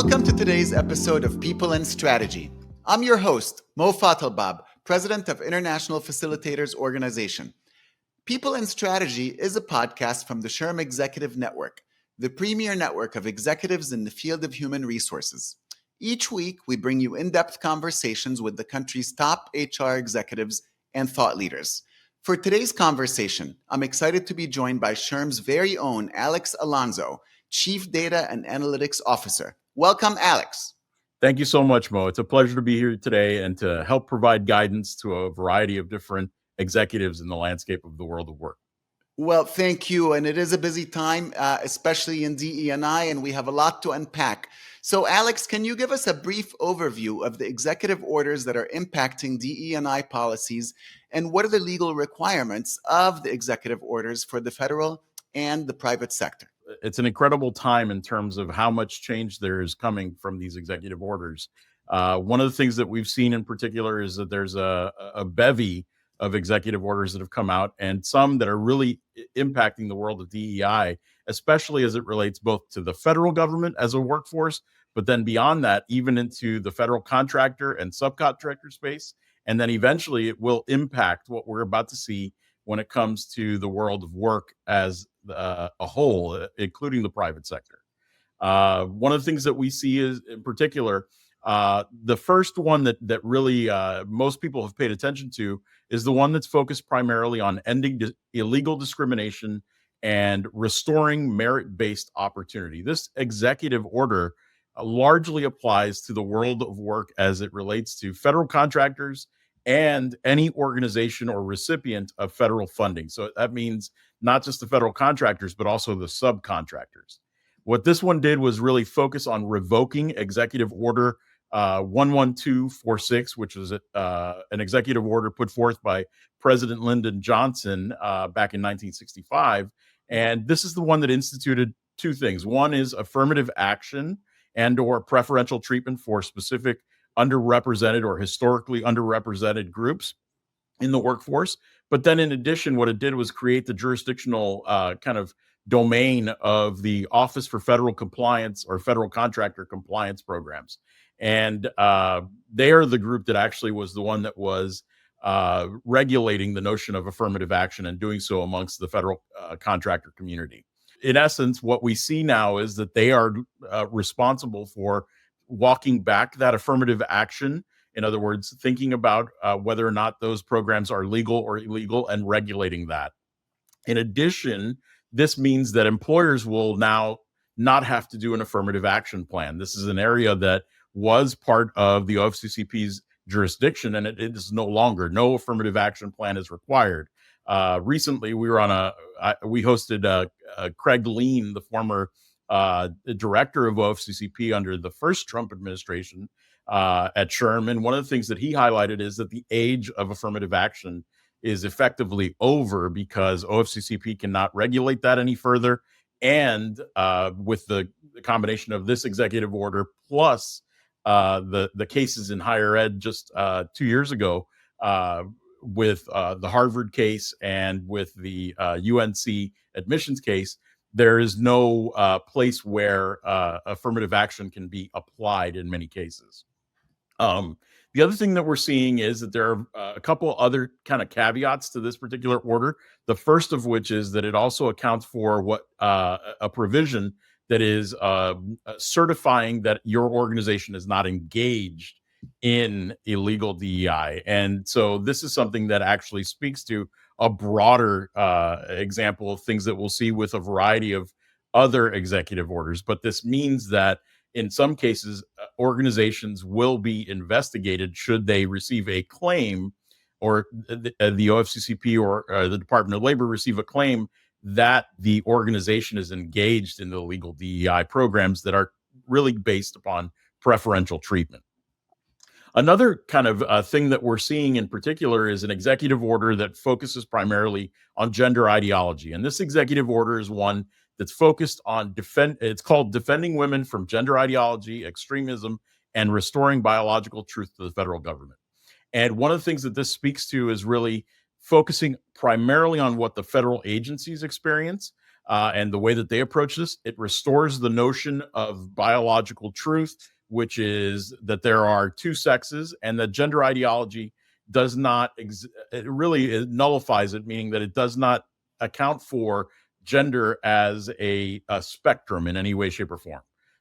Welcome to today's episode of People and Strategy. I'm your host, Mo Fatalbab, President of International Facilitators Organization. People and Strategy is a podcast from the SHRM Executive Network, the premier network of executives in the field of human resources. Each week, we bring you in-depth conversations with the country's top HR executives and thought leaders. For today's conversation, I'm excited to be joined by SHRM's very own Alex Alonso, Chief Data and Analytics Officer. Welcome, Alex. Thank you so much, Mo. It's a pleasure to be here today and to help provide guidance to a variety of different executives in the landscape of the world of work. Well, thank you. And it is a busy time, especially in DE&I, and we have a lot to unpack. So, Alex, can you give us a brief overview of the executive orders that are impacting DE&I policies, and what are the legal requirements of the executive orders for the federal and the private sector? It's an incredible time in terms of how much change there is coming from these executive orders. One of the things that we've seen in particular is that there's a bevy of executive orders that have come out, and some that are really impacting the world of DEI, especially as it relates both to the federal government as a workforce, but then beyond that, even into the federal contractor and subcontractor space. And then eventually it will impact what we're about to see when it comes to the world of work as a whole, including the private sector. One of the things that we see is, in particular, the first one that really most people have paid attention to is the one that's focused primarily on ending illegal discrimination and restoring merit-based opportunity. This executive order largely applies to the world of work as it relates to federal contractors and any organization or recipient of federal funding. So that means not just the federal contractors, but also the subcontractors. What this one did was really focus on revoking Executive Order 11246, which was an executive order put forth by President Lyndon Johnson back in 1965. And this is the one that instituted two things. One is affirmative action and or preferential treatment for specific underrepresented or historically underrepresented groups in the workforce. But then in addition, what it did was create the jurisdictional kind of domain of the Office for Federal Compliance or Federal Contractor Compliance Programs. And they are the group that actually was the one that was regulating the notion of affirmative action and doing so amongst the federal contractor community. In essence, what we see now is that they are responsible for walking back that affirmative action. In other words, thinking about whether or not those programs are legal or illegal and regulating that. In addition, this means that employers will now not have to do an affirmative action plan. This is an area that was part of the OFCCP's jurisdiction, and it is no longer. No affirmative action plan is required. Recently, we hosted Craig Lean, the former director of OFCCP under the first Trump administration at SHRM. And one of the things that he highlighted is that the age of affirmative action is effectively over because OFCCP cannot regulate that any further. And with the combination of this executive order plus the cases in higher ed just 2 years ago with the Harvard case and with the UNC admissions case, there is no place where affirmative action can be applied in many cases. The other thing that we're seeing is that there are a couple other kind of caveats to this particular order. The first of which is that it also accounts for what a provision that is certifying that your organization is not engaged in illegal DEI. And so this is something that actually speaks to a broader example of things that we'll see with a variety of other executive orders. But this means that in some cases, organizations will be investigated should they receive a claim, or the OFCCP or the Department of Labor receive a claim that the organization is engaged in the illegal DEI programs that are really based upon preferential treatment. Another kind of thing that we're seeing in particular is an executive order that focuses primarily on gender ideology. And this executive order is one that's focused on it's called Defending Women from Gender Ideology, Extremism, and Restoring Biological Truth to the Federal Government. And one of the things that this speaks to is really focusing primarily on what the federal agencies experience. And the way that they approach this, it restores the notion of biological truth, which is that there are two sexes, and that gender ideology does not, it nullifies it, meaning that it does not account for gender as a spectrum in any way, shape, or form.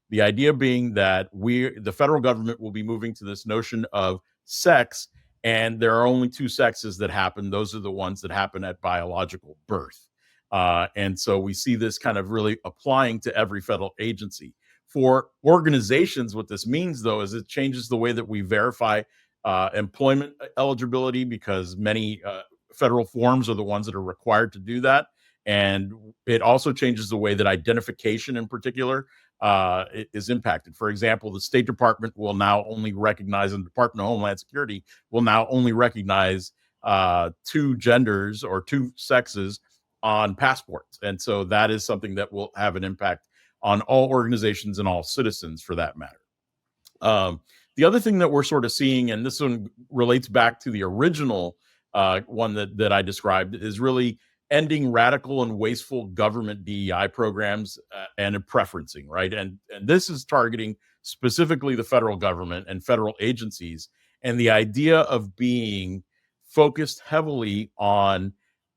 The idea being that the federal government will be moving to this notion of sex, and there are only two sexes that happen. Those are the ones that happen at biological birth. And so we see this kind of really applying to every federal agency. For organizations, what this means, though, is it changes the way that we verify employment eligibility, because many federal forms are the ones that are required to do that. And it also changes the way that identification, in particular, is impacted. For example, the State Department will now only recognize, and the Department of Homeland Security will now only recognize two genders or two sexes on passports. And so that is something that will have an impact on all organizations and all citizens, for that matter. The other thing that we're sort of seeing, and this one relates back to the original one that I described, is really ending radical and wasteful government DEI programs and preferencing, right? And this is targeting specifically the federal government and federal agencies, and the idea of being focused heavily on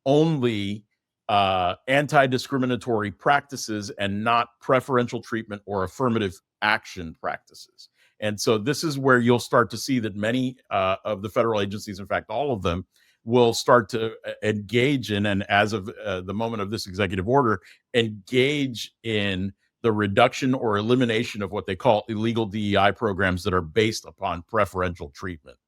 only anti-discriminatory practices and not preferential treatment or affirmative action practices. And so this is where you'll start to see that many of the federal agencies, in fact, all of them, will start to engage in, and as of the moment of this executive order, engage in the reduction or elimination of what they call illegal DEI programs that are based upon preferential treatment.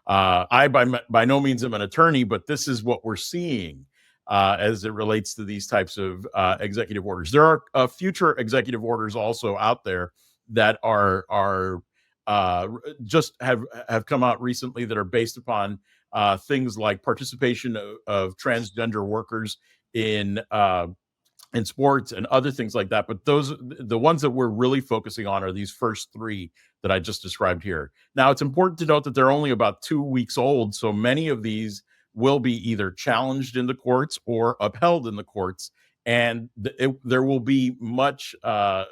I, by no means, am an attorney, but this is what we're seeing as it relates to these types of executive orders. There are future executive orders also out there that are just have come out recently that are based upon things like participation of transgender workers in sports and other things like that. But the ones that we're really focusing on are these first three that I just described here. Now, it's important to note that they're only about 2 weeks old, so many of these will be either challenged in the courts or upheld in the courts, and there will be much kind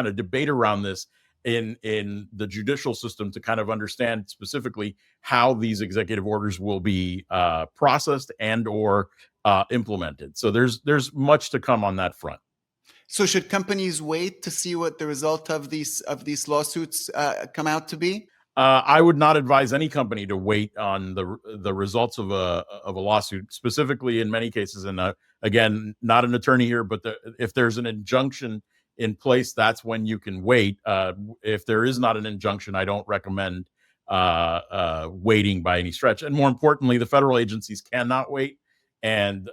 of debate around this in the judicial system to kind of understand specifically how these executive orders will be processed and or implemented. So there's much to come on that front. So should companies wait to see what the result of these lawsuits come out to be? I would not advise any company to wait on the results of a lawsuit, specifically in many cases. And again, not an attorney here, but if there's an injunction in place, that's when you can wait. If there is not an injunction, I don't recommend waiting by any stretch. And more importantly, the federal agencies cannot wait, and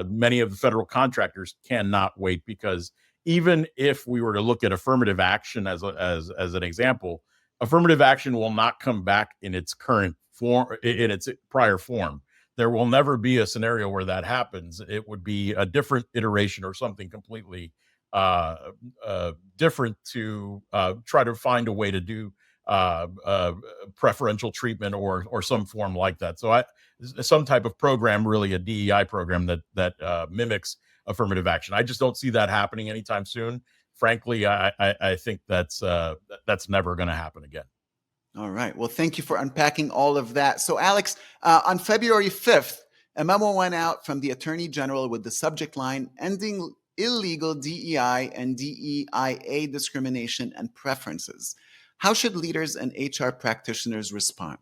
many of the federal contractors cannot wait, because even if we were to look at affirmative action as an example, affirmative action will not come back in its current form, in its prior form. There will never be a scenario where that happens. It would be a different iteration or something completely different to try to find a way to do preferential treatment or some form like that. So some type of program, really a DEI program that mimics affirmative action. I just don't see that happening anytime soon. Frankly, I think that's never going to happen again. All right. Well, thank you for unpacking all of that. So, Alex, on February 5th, a memo went out from the Attorney General with the subject line, "Ending illegal DEI and DEIA discrimination and preferences." How should leaders and HR practitioners respond?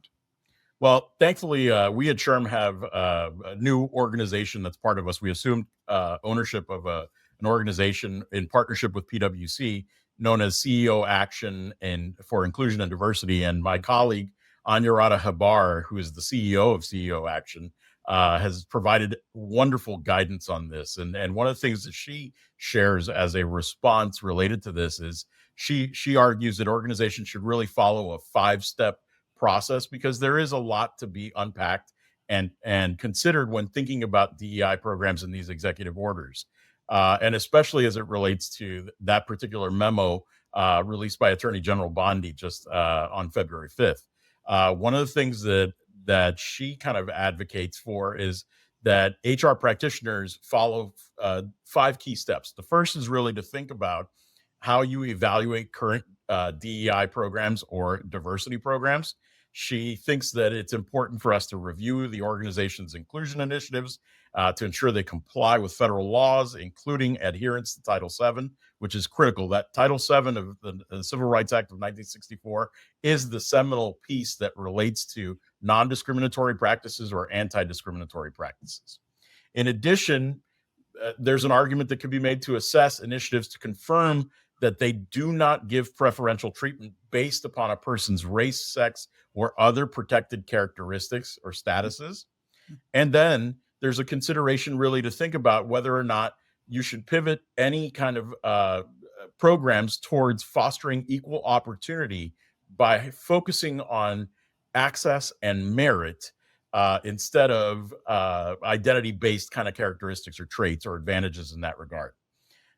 Well, thankfully, we at SHRM have a new organization that's part of us. We assumed ownership of an organization in partnership with PwC known as CEO Action and for Inclusion and Diversity. And my colleague, Anyarata Habar, who is the CEO of CEO Action, has provided wonderful guidance on this. And one of the things that she shares as a response related to this is she argues that organizations should really follow a 5-step process, because there is a lot to be unpacked and considered when thinking about DEI programs in these executive orders. And especially as it relates to that particular memo released by Attorney General Bondi just on February 5th. One of the things that she kind of advocates for is that HR practitioners follow 5 key steps. The first is really to think about how you evaluate current DEI programs or diversity programs. She thinks that it's important for us to review the organization's inclusion initiatives to ensure they comply with federal laws, including adherence to Title VII, which is critical. That Title VII of the Civil Rights Act of 1964 is the seminal piece that relates to non-discriminatory practices or anti-discriminatory practices. In addition, there's an argument that could be made to assess initiatives to confirm that they do not give preferential treatment based upon a person's race, sex, or other protected characteristics or statuses. And then there's a consideration really to think about whether or not you should pivot any kind of programs towards fostering equal opportunity by focusing on access and merit instead of identity-based kind of characteristics or traits or advantages in that regard.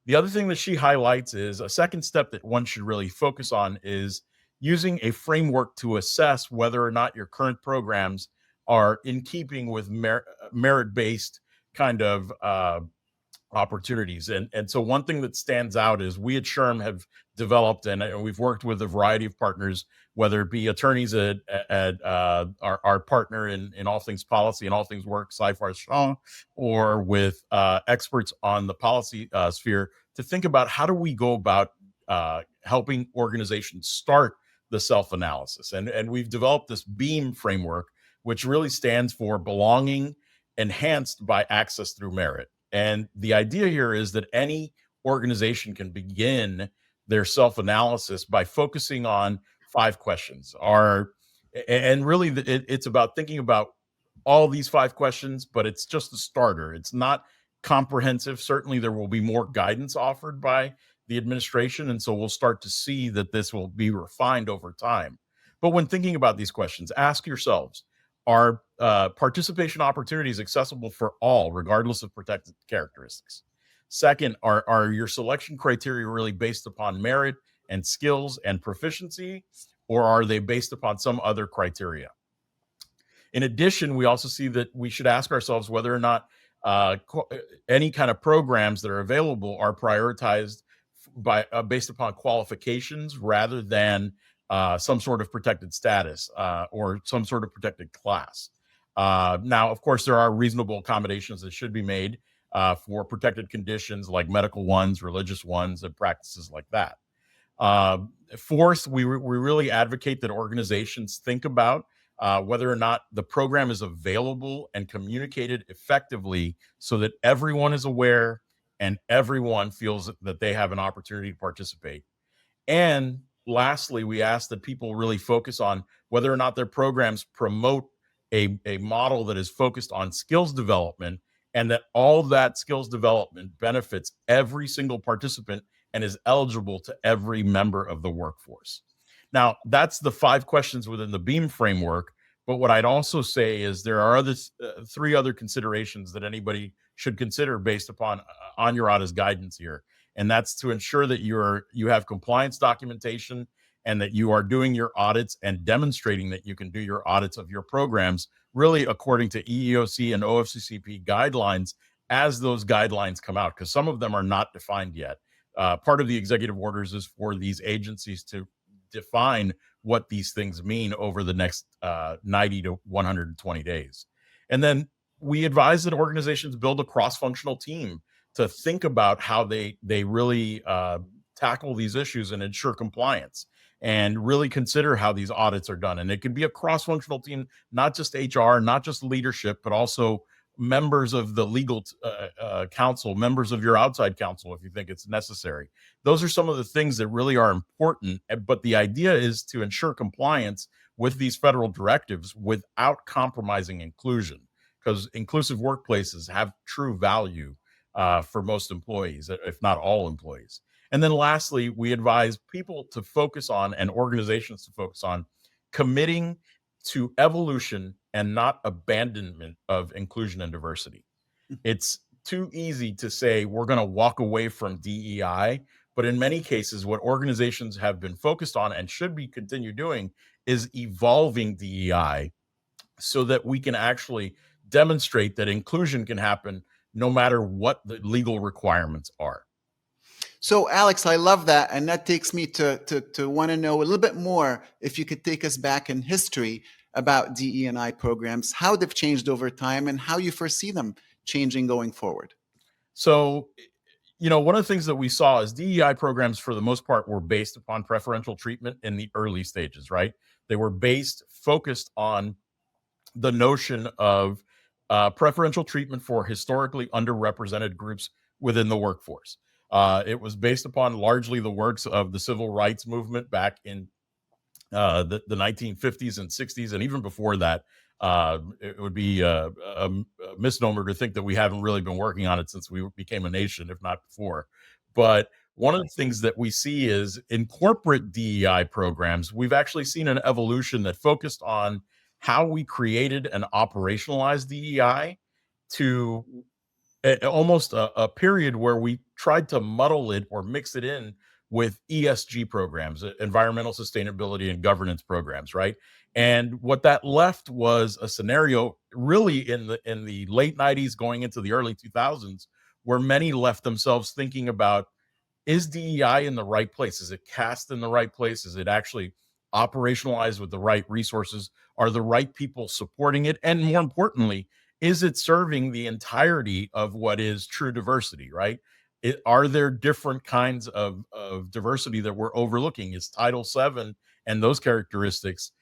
The other thing that she highlights is a second step that one should really focus on is using a framework to assess whether or not your current programs are in keeping with merit-based kind of opportunities. And so one thing that stands out is we at SHRM have developed, and we've worked with a variety of partners, whether it be attorneys at our partner in all things policy and all things work, Saifar Shah, or with experts on the policy sphere, to think about how do we go about helping organizations start the self-analysis. And we've developed this BEAM framework, which really stands for belonging enhanced by access through merit. And the idea here is that any organization can begin their self-analysis by focusing on 5 questions. And really it's about thinking about all these 5 questions, but it's just a starter. It's not comprehensive. Certainly there will be more guidance offered by the administration, and so we'll start to see that this will be refined over time. But when thinking about these questions, ask yourselves, are participation opportunities accessible for all, regardless of protected characteristics? Second, are your selection criteria really based upon merit and skills and proficiency, or are they based upon some other criteria? In addition, we also see that we should ask ourselves whether or not any kind of programs that are available are prioritized by based upon qualifications rather than some sort of protected status or some sort of protected class. Now, of course, there are reasonable accommodations that should be made for protected conditions like medical ones, religious ones, and practices like that. Fourth, we really advocate that organizations think about whether or not the program is available and communicated effectively so that everyone is aware and everyone feels that they have an opportunity to participate. And lastly, we ask that people really focus on whether or not their programs promote a model that is focused on skills development, and that all that skills development benefits every single participant and is eligible to every member of the workforce. Now, that's the 5 questions within the BEAM framework. But what I'd also say is there are 3 other considerations that anybody should consider based upon Anurada's guidance here. And that's to ensure that you have compliance documentation and that you are doing your audits and demonstrating that you can do your audits of your programs really according to EEOC and OFCCP guidelines as those guidelines come out, because some of them are not defined yet. Part of the executive orders is for these agencies to define what these things mean over the next 90 to 120 days. And then we advise that organizations build a cross-functional team to think about how they really tackle these issues and ensure compliance, and really consider how these audits are done. And it could be a cross-functional team, not just HR, not just leadership, but also members of the legal counsel, members of your outside counsel, if you think it's necessary. Those are some of the things that really are important. But the idea is to ensure compliance with these federal directives without compromising inclusion, because inclusive workplaces have true value for most employees, if not all employees. And then lastly, we advise people to focus on, and organizations to focus on, committing to evolution and not abandonment of inclusion and diversity. It's too easy to say we're going to walk away from DEI, but in many cases, what organizations have been focused on and should be continue doing is evolving DEI so that we can actually demonstrate that inclusion can happen no matter what the legal requirements are. So, Alex, I love that. And that takes me to want to know a little bit more, if you could take us back in history about DE&I programs, how they've changed over time, and how you foresee them changing going forward. So, one of the things that we saw is DEI programs, for the most part, were based upon preferential treatment in the early stages, right? They were focused on the notion of preferential treatment for historically underrepresented groups within the workforce. It was based upon largely the works of the civil rights movement back in the 1950s and 60s, and even before that. It would be a misnomer to think that we haven't really been working on it since we became a nation, if not before. But one of the things that we see is in corporate DEI programs, we've actually seen an evolution that focused on how we created and operationalized DEI to almost a period where we tried to muddle it or mix it in with ESG programs, environmental sustainability and governance programs, right? And what that left was a scenario really in the late 90s going into the early 2000s, where many left themselves thinking about, is DEI in the right place? Is it cast in the right place? Is it actually operationalized with the right resources? Are the right people supporting it? And more importantly, is it serving the entirety of what is true diversity, right? Are there different kinds of diversity that we're overlooking? Is Title VII and those characteristics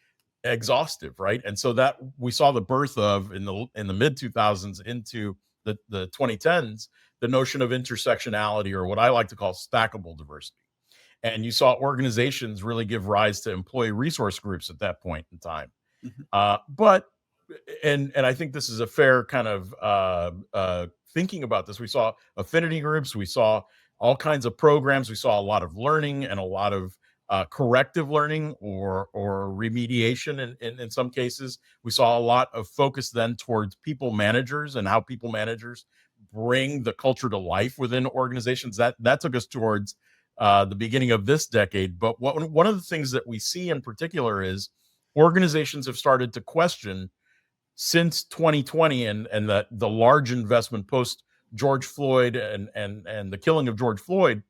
exhaustive, right? And so that we saw the birth of in the mid 2000s into the 2010s, the notion of intersectionality, or what I like to call stackable diversity. And you saw organizations really give rise to employee resource groups at that point in time. Mhm. But and I think this is a fair kind of thinking about this. We saw affinity groups, we saw all kinds of programs, we saw a lot of learning and a lot of corrective learning or remediation in some cases. We saw a lot of focus then towards people managers and how people managers bring the culture to life within organizations. That took us towards the beginning of this decade. But one of the things that we see in particular is organizations have started to question since 2020 and the large investment post George Floyd and the killing of George Floyd.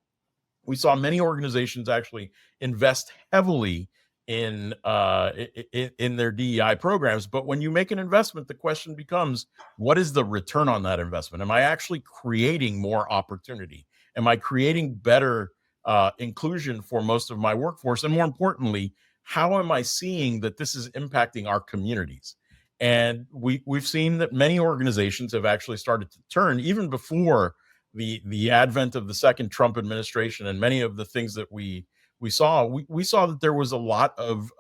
We saw many organizations actually invest heavily in their DEI programs. But when you make an investment, the question becomes, what is the return on that investment? Am I actually creating more opportunity? Am I creating better inclusion for most of my workforce? And more importantly, how am I seeing that this is impacting our communities? And we've seen that many organizations have actually started to turn, even before the advent of the second Trump administration, and many of the things that we saw, we saw that there was a lot of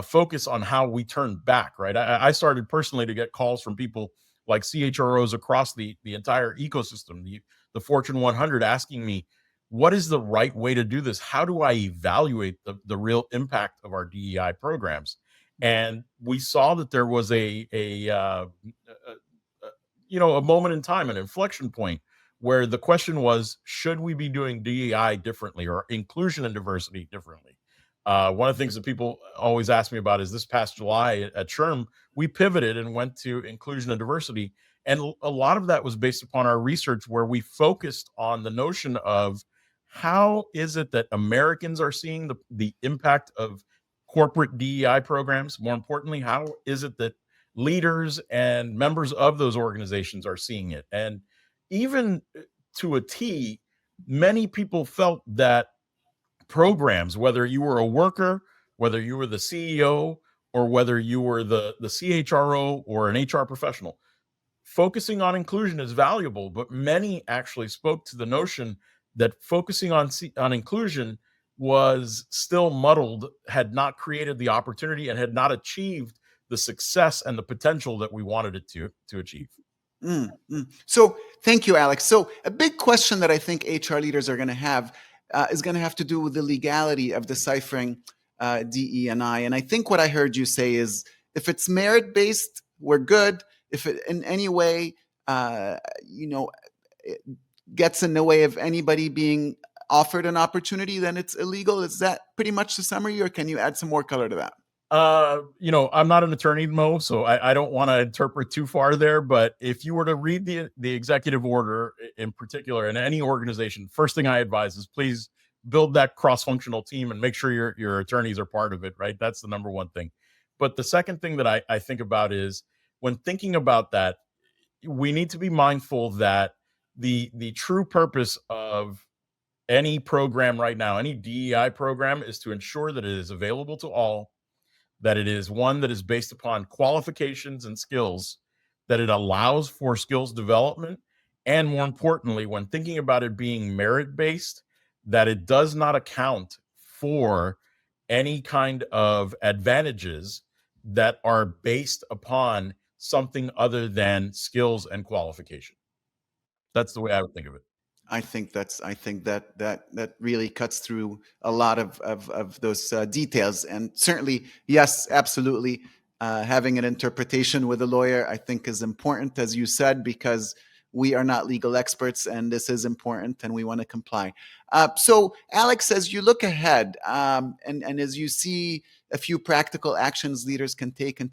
focus on how we turn back. Right, I started personally to get calls from people like CHROs across the entire ecosystem, the Fortune 100, asking me, what is the right way to do this? How do I evaluate the real impact of our DEI programs? And we saw that there was a moment in time, an inflection point, where the question was, should we be doing DEI differently or inclusion and diversity differently? One of the things that people always ask me about is this past July at SHRM, we pivoted and went to inclusion and diversity. And a lot of that was based upon our research, where we focused on the notion of how is it that Americans are seeing the impact of corporate DEI programs? More importantly, how is it that leaders and members of those organizations are seeing it? And even to a T, many people felt that programs, whether you were a worker, whether you were the CEO, or whether you were the CHRO or an HR professional, focusing on inclusion is valuable. But many actually spoke to the notion that focusing on inclusion was still muddled, had not created the opportunity, and had not achieved the success and the potential that we wanted it to achieve. So thank you, Alex. So a big question that I think HR leaders are going to have is going to have to do with the legality of deciphering DE&I. And I think what I heard you say is, if it's merit based, we're good. If it in any way, it gets in the way of anybody being offered an opportunity, then it's illegal. Is that pretty much the summary, or can you add some more color to that? I'm not an attorney, Mo, so I don't want to interpret too far there. But if you were to read the executive order in particular in any organization, first thing I advise is please build that cross-functional team and make sure your attorneys are part of it, right? That's the number one thing. But the second thing that I think about is when thinking about that, we need to be mindful that the true purpose of any program right now, any DEI program, is to ensure that it is available to all, that it is one that is based upon qualifications and skills, that it allows for skills development, and more importantly, when thinking about it being merit based, that it does not account for any kind of advantages that are based upon something other than skills and qualification. That's the way I would think of it. I think that really cuts through a lot of those details, and certainly, yes, absolutely, having an interpretation with a lawyer, I think, is important, as you said, because we are not legal experts, and this is important, and we want to comply. So, Alex, as you look ahead, and as you see a few practical actions leaders can take in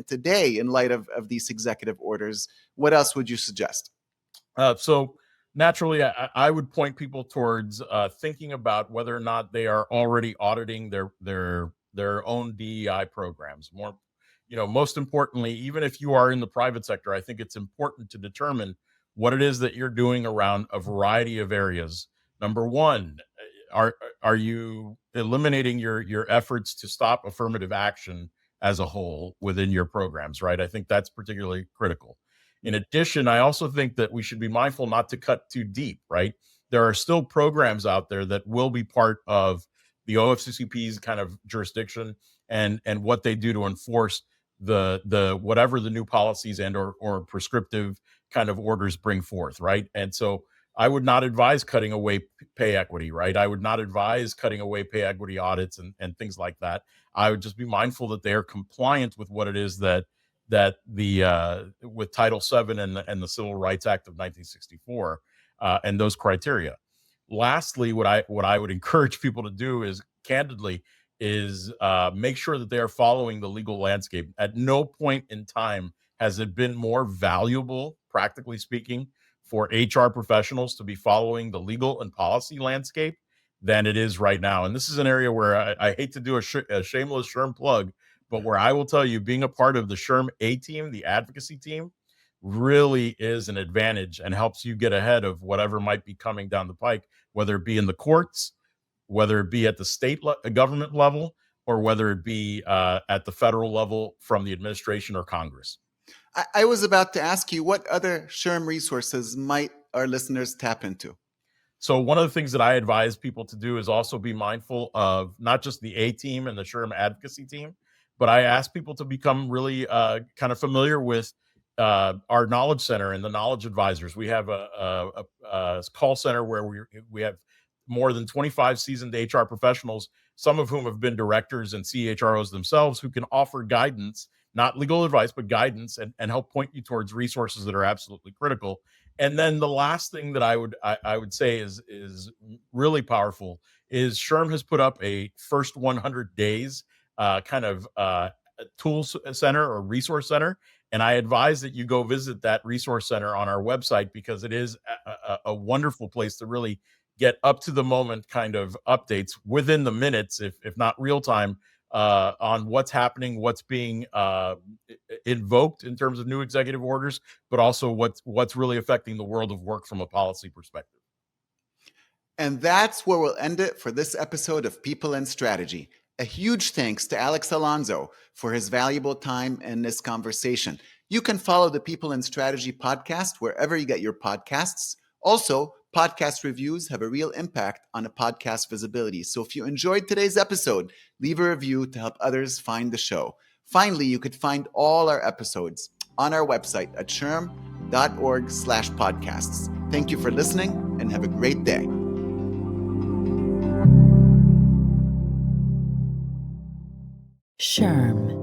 today in light of these executive orders, what else would you suggest? So naturally, I would point people towards thinking about whether or not they are already auditing their own DEI programs. Most importantly, even if you are in the private sector, I think it's important to determine what it is that you're doing around a variety of areas. Number one, are you eliminating your efforts to stop affirmative action as a whole within your programs? Right. I think that's particularly critical. In addition, I also think that we should be mindful not to cut too deep, right? There are still programs out there that will be part of the OFCCP's kind of jurisdiction and what they do to enforce the whatever the new policies and or prescriptive kind of orders bring forth, right? And so I would not advise cutting away pay equity, right? I would not advise cutting away pay equity audits and things like that. I would just be mindful that they are compliant with what it is that the with Title VII and the Civil Rights Act of 1964 and those criteria. Lastly, what I would encourage people to do is candidly is make sure that they are following the legal landscape. At no point in time has it been more valuable, practically speaking, for HR professionals to be following the legal and policy landscape than it is right now. And this is an area where I hate to do a shameless SHRM plug, but where I will tell you, being a part of the SHRM A team, the advocacy team, really is an advantage and helps you get ahead of whatever might be coming down the pike, whether it be in the courts, whether it be at the government level, or whether it be at the federal level from the administration or Congress. I was about to ask you, what other SHRM resources might our listeners tap into? So one of the things that I advise people to do is also be mindful of not just the A team and the SHRM advocacy team, but I ask people to become really kind of familiar with our knowledge center and the knowledge advisors. We have a call center where we have more than 25 seasoned HR professionals, some of whom have been directors and CHROs themselves, who can offer guidance, not legal advice, but guidance and help point you towards resources that are absolutely critical. And then the last thing that I would say is really powerful is SHRM has put up a first 100 days kind of tools center or resource center. And I advise that you go visit that resource center on our website because it is a wonderful place to really get up to the moment kind of updates within the minutes, if not real time, on what's happening, what's being invoked in terms of new executive orders, but also what's really affecting the world of work from a policy perspective. And that's where we'll end it for this episode of People and Strategy. A huge thanks to Alex Alonso for his valuable time in this conversation. You can follow the People and Strategy podcast wherever you get your podcasts. Also, podcast reviews have a real impact on a podcast visibility. So if you enjoyed today's episode, leave a review to help others find the show. Finally, you could find all our episodes on our website at shrm.org/podcasts. Thank you for listening and have a great day. SHRM.